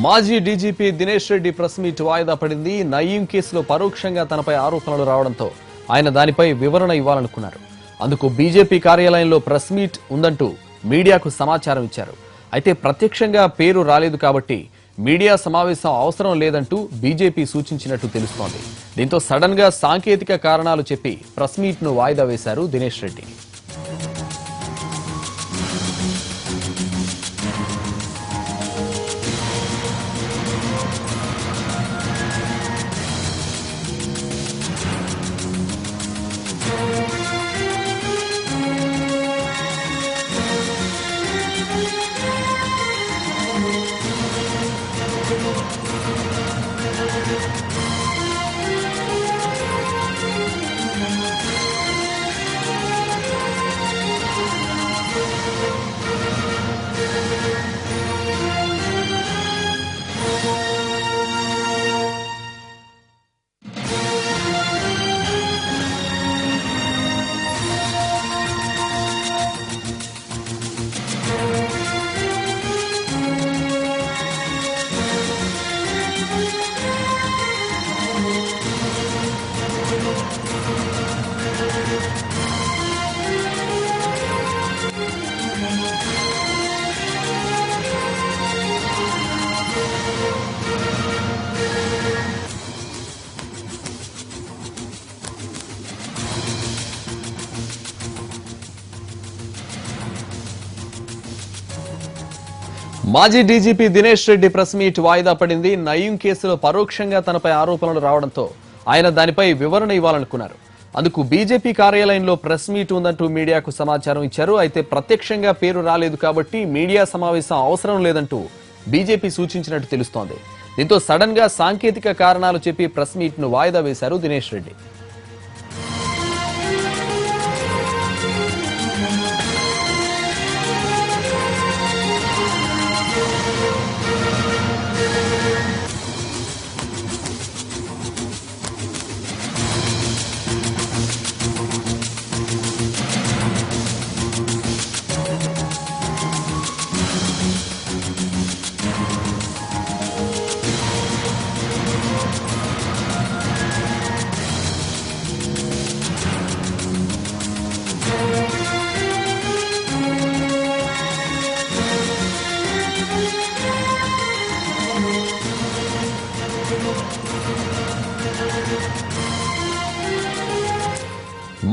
మాజీ DGP Dinesh Reddy press meet వాయిదా పడింది. నయీం కేసులో పరోక్షంగా తనపై ఆరోపణలు రావడంతో ఆయన దానిపై వివరణ ఇవ్వాలనుకున్నారు. అందుకు బీజేపీ కార్యాలయంలో ప్రెస్ మీట్ ఉందంటూ మీడియాకు సమాచారం ఇచ్చారు. అయితే ప్రత్యక్షంగా పేరు రాలేదు కాబట్టి మీడియా సమావేశం అవసరం లేదంటూ బీజేపీ సూచించినట్టు తెలుస్తోంది. దీంతో సడన్ గా సాంకేతిక కారణాలు చెప్పి ప్రెస్ మీట్ ను వాయిదా వేశారు దినేష్ రెడ్డి. మాజీ DGP Dinesh Reddy press meet వాయిదా పడింది. నయీం కేసులో పరోక్షంగా తనపై ఆరోపణలు రావడంతో ఆయన దానిపై వివరణ ఇవ్వాలనుకున్నారు. అందుకు బీజేపీ కార్యాలయంలో ప్రెస్ మీట్ ఉందంటూ మీడియాకు సమాచారం ఇచ్చారు. అయితే ప్రత్యక్షంగా పేరు రాలేదు కాబట్టి మీడియా సమావేశం అవసరం లేదంటూ బీజేపీ సూచించినట్టు తెలుస్తోంది. దీంతో సడన్ గా సాంకేతిక కారణాలు చెప్పి ప్రెస్ మీట్ ను వాయిదా వేశారు దినేష్ రెడ్డి.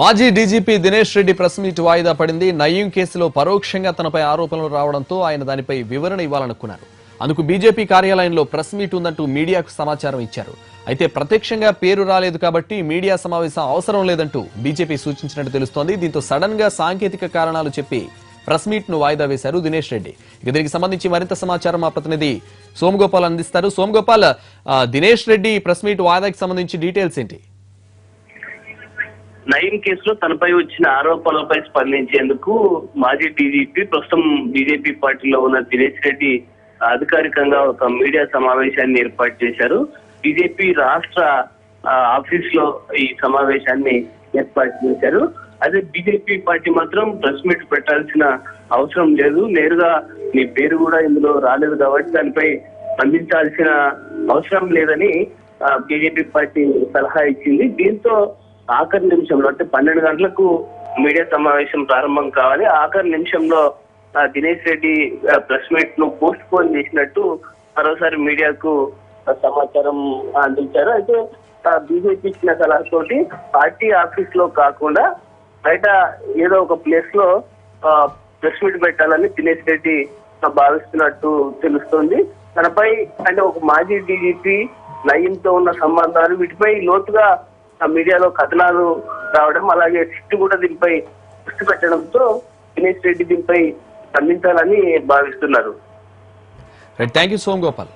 మాజీ DGP Dinesh Reddy press meet వాయిదా పడింది. నయీం కేసులో పరోక్షంగా తనపై ఆరోపణలు రావడంతో ఆయన దానిపై వివరణ ఇవ్వాలనుకున్నారు. అందుకు బీజేపీ కార్యాలయంలో ప్రెస్ మీట్ ఉందంటూ మీడియాకు సమాచారం ఇచ్చారు. అయితే ప్రత్యక్షంగా పేరు రాలేదు కాబట్టి మీడియా సమావేశం అవసరం లేదంటూ బీజేపీ సూచించినట్టు తెలుస్తోంది. దీంతో సడన్ గా సాంకేతిక కారణాలు చెప్పి ప్రెస్ మీట్ ను వాయిదా వేశారు దినేష్ రెడ్డి. దీనికి సంబంధించి మరింత సమాచారం మా ప్రతినిధి సోమగోపాల్ అందిస్తారు. సోమగోపాల్, దినేష్ రెడ్డి ప్రెస్ మీట్ వాయిదాకి సంబంధించి డీటెయిల్స్ ఏంటి? నయీం కేసులో తనపై వచ్చిన ఆరోపణలపై స్పందించేందుకు మాజీ డీజీపీ ప్రస్తుతం బీజేపీ పార్టీలో ఉన్న దినేష్ రెడ్డి అధికారికంగా ఒక మీడియా సమావేశాన్ని ఏర్పాటు చేశారు. బీజేపీ రాష్ట్ర ఆఫీస్ లో ఈ సమావేశాన్ని ఏర్పాటు చేశారు. అదే బీజేపీ పార్టీ మాత్రం ప్రెస్ మీట్ పెట్టాల్సిన అవసరం లేదు, నేరుగా నీ పేరు కూడా ఇందులో రాలేదు కాబట్టి దానిపై స్పందించాల్సిన అవసరం లేదని బీజేపీ పార్టీ సలహా ఇచ్చింది. దీంతో ఆఖరి నిమిషంలో అంటే 12 గంటలకు మీడియా సమావేశం ప్రారంభం కావాలి. ఆఖరి నిమిషంలో దినేష్ రెడ్డి ప్రెస్ మీట్ ను పోస్ట్ పోన్ చేసినట్టు మరోసారి మీడియాకు సమాచారం అందించారు. అయితే బీజేపీ ఇచ్చిన సలహాతోటి పార్టీ ఆఫీస్ లో కాకుండా బయట ఏదో ఒక ప్లేస్ లో ప్రెస్ మీట్ పెట్టాలని దినేష్ రెడ్డి భావిస్తున్నట్టు తెలుస్తోంది. తనపై అంటే ఒక మాజీ డీజీపీ నయీంతో ఉన్న సంబంధాలు వీటిపై లోతుగా మీడియాలో కథనాలు రావడం, అలాగే సిట్టు కూడా దీనిపై దృష్టి పెట్టడంతో దినేష్ రెడ్డి దీనిపై స్పందించాలని భావిస్తున్నారు. Thank you Som Gopal.